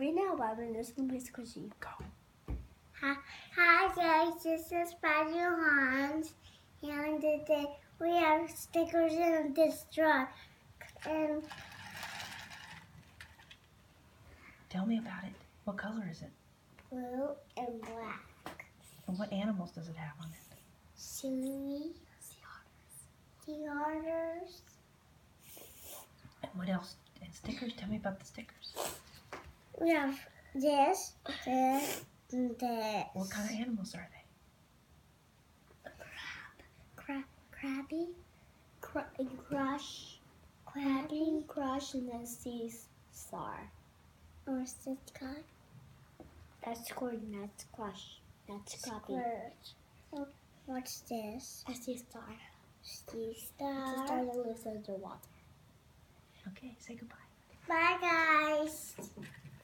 Right now, Bobbin, this one plays Squishy. Go. Hi guys, this is Badger Hans, and today we have stickers in this jar. And Tell me about it. What color is it? blue and black. And what animals does it have on it? Sea otters. And what else? And stickers? Tell me about the stickers. We have this, and this. What kind of animals are they? Crabby, Crabby, Crush, and then Sea Star. or Sitcot. That's Coordinates, Crush. That's Crabby. Squirt. Oh, what's this? That's Sea Star. Sea It's a star Star. that lives underwater. Okay, say goodbye. Bye guys.